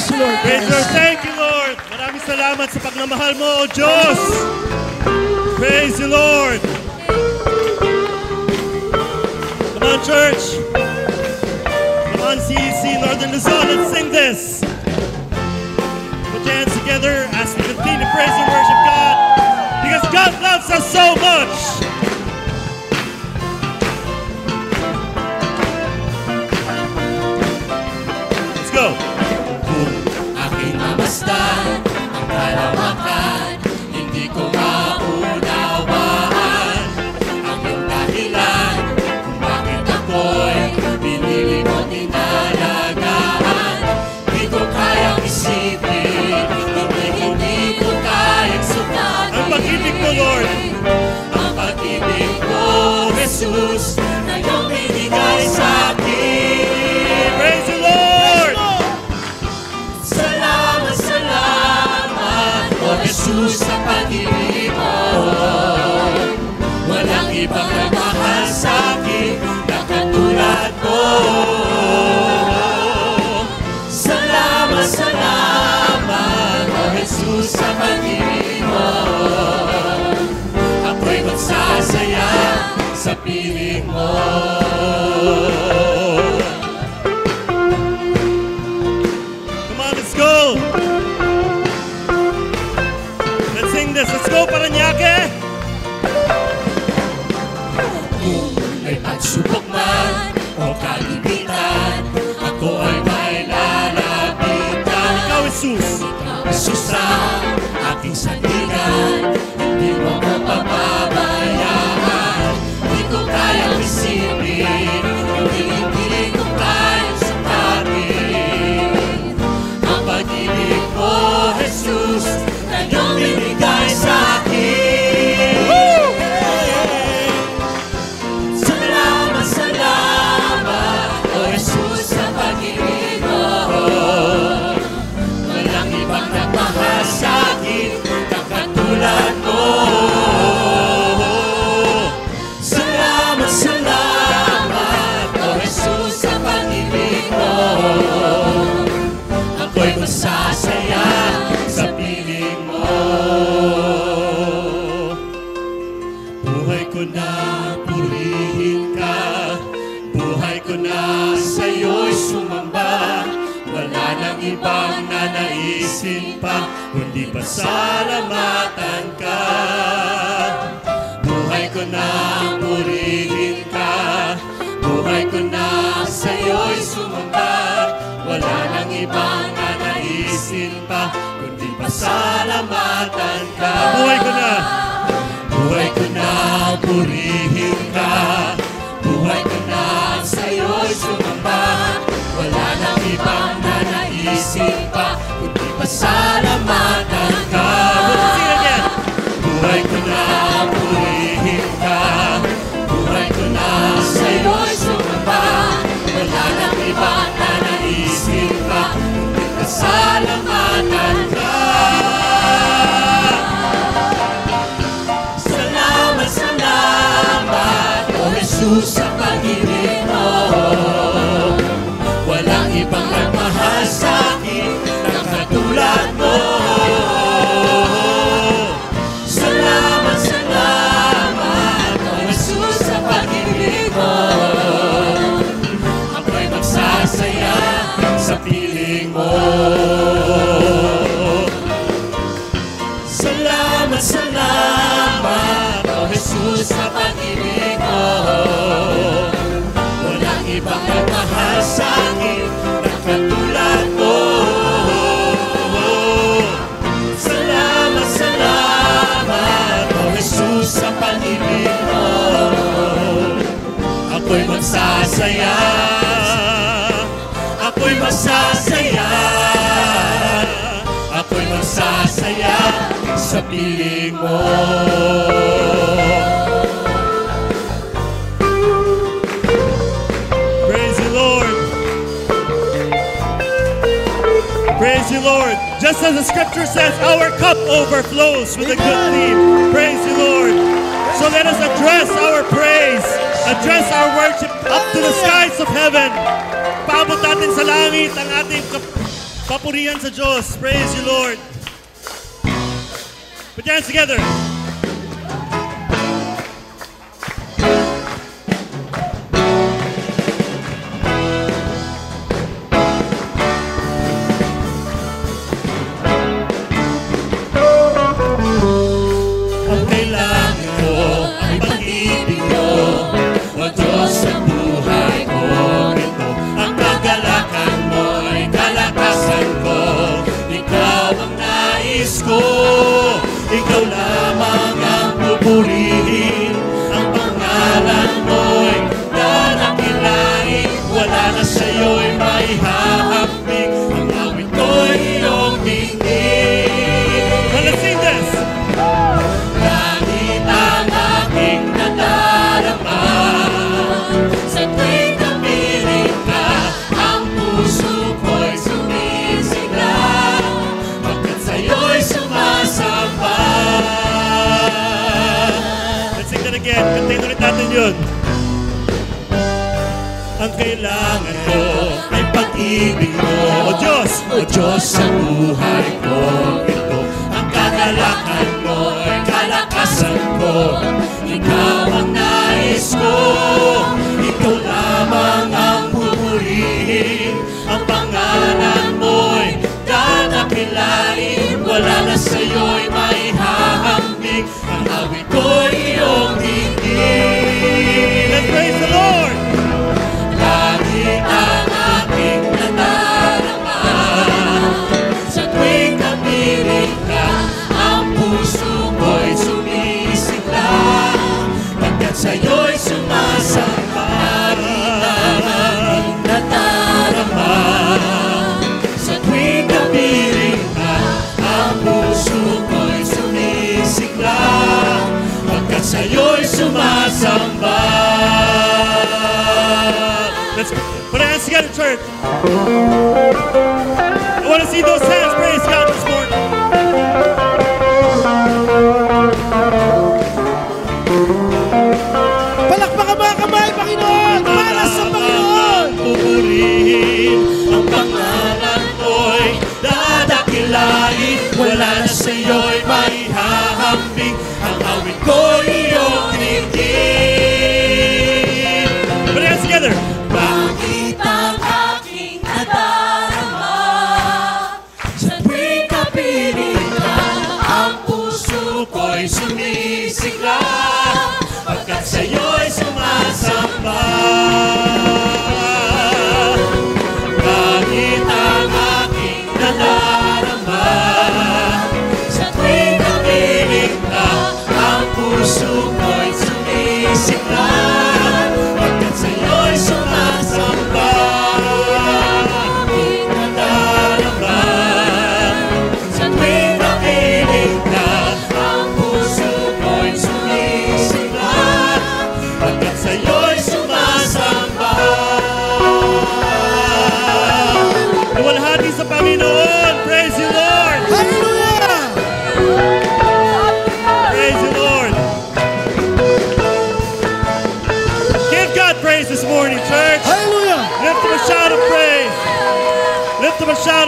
Praise the Lord. Praise the Lord. Thank you, Lord. Maraming salamat sa pagmamahal mo, O Diyos. Praise the Lord. Come on, church. Come on, CEC, Northern Luzon. Let's sing this. Put your hands together as we continue to praise and worship God. Because God loves us so much. Let's go. Kung aking mamasdan ang kalawakan, hindi ko maunawaan ang iyong dahilan kung bakit ako'y pinili mo tinalagaan. Di ko kayang isipin, hindi ko kayang sukatin Ang pag-ibig mo, Lord. Ang pag-ibig mo, Jesus, na iyong binigay sa akin. Praise the Lord. Salamat, salamat, O Jesus, sa pag-ibig mo. Walang ibang nagmahal sa akin na katulad mo. Salamat, salamat, O Jesus, sa pag-ibig mo. Ako'y magsasaya sa piling mo. Come on, let's go. Let's sing this. Let's go, Parañaque. Kung may pagsubok man o kagipitan, ako ay may lalapitan. Ikaw, Jesus. Jesus ang aking sandigan, hindi mo ko papabayaan. Hindi ko kayang isipin, hindi ko kayang sukatin ang pag-ibig mo, Jesus, na iyong binigay sa akin. Salamat, salamat, O Jesus, sa pag-ibig mo. Walang ibang nagmahal sa akin na katulad mo. Salamat, salamat, O Jesus, sa pag-ibig mo. Ako'y masasaya sa piling mo. Buhay ko na purihin ka, buhay ko na sa'yo'y sumamba. Wala nang ibang nanaisin pa, kundi pasalamatan ka. Buhay ko na purihin ka, buhay ko na sa'yo'y sumamba. Wala nang ibang nanaisin pa, kundi pasalamatan ka. Buhay ko na. Buhay ko na purihin ka, buhay ko na sa'yo'y sumamba. Wala nang ibang nanaisin pa, kundi pasalamatan ka. Sing again. Buhay ko na purihin ka, buhay ko na sa'yo'y sumamba. Wala nang ibang nanaisin pa, kundi pasalamatan ka. Salamat, salamat, O Jesus, sa pag-ibig mo. Walang ibang nagmahal sa akin na katulad mo. Salamat, salamat, O Jesus, sa pag-ibig mo. Ako'y magsasaya sa piling mo. Salamat, salamat, O Jesus, sa pag-ibig mo. Walang ibang nagmahal sa akin na katulad mo. Salamat, salamat, O Jesus, sa pag-ibig mo. Ako'y magsasaya, ako'y masasaya, ako'y magsasaya sa piling mo. Praise the Lord. Praise the Lord. Just as the scripture says, our cup overflows with a good theme. Praise the Lord. So let us address our praise, address our worship up to the skies of heaven. Paabot natin sa langit ang ating Papurihan sa Diyos. Praise you, Lord. Put your hands together. Ang kailangan ko ay pag-ibig mo, O Diyos sa buhay ko. Ito ang kagalakan mo, ay kalakasan ko. Ikaw ang nais ko, ikaw lamang ang pupurihin. Ang pangalan mo'y dadakilain, wala na sa'yo'y maihahambing. Ang awit ko'y iyong dinggin. Well, let's sing this. Langit ang aking nadarama, sa tuwing napiling ka, ang puso ko'y sumisigla, pagkat sa'yo'y sumasamba. Let's sing that again. Kantayin ulit natin yun. Ang kailangan ko ay pag-ibig mo, O Diyos. O Diyos sa buhay ko. Ito ang kagalakan mo, ay kalakasan ko. Ikaw ang nais ko, ikaw lamang ang pupurihin. Ang pangalan mo'y dadakilain, wala na sa'yo'y maihahambing. Ang awit ko'y iyong dinggin. Let's praise the Lord. Langit ang aking nadarama, sa tuwing napiling ka, ang puso ko'y sumisigla, pagkat sa'yo'y sumasamba. Langit ang aking nadarama, sa tuwing napiling ka, ang puso ko'y sumisigla, pagkat sa'yo'y sumasamba. Let's put our hands together, church. I want to see those hands. Praise God this morning. Palakpakan mga kamay, Panginoon! Para sa Panginoon! Pupurihin ang pangalan mo'y dadakilain, wala na sa'yo'y maihahambing. Ang awit ko'y iyong dinggin. Put our hands together. Bakit ang aking nadarama, sa tuwing kapiling ka, ang puso ko'y sumisigla, pagkat sa'yo'y sumasamba. Bakit ang aking nadarama, sa tuwing kapiling ka, ang puso ko'y sumisigla, pagkat sa'yo'y sumasamba. Bakit nadarama, sa tuwing kapiling ka, ang puso ko'y sumisigla, pagkat sa'yo'y sumasamba. Luwalhati sa Panginoon. Praise you, Lord. Hallelujah! Praise you, Lord. Give God praise this morning, church. Hallelujah! Lift up a shout of praise. Lift up a shout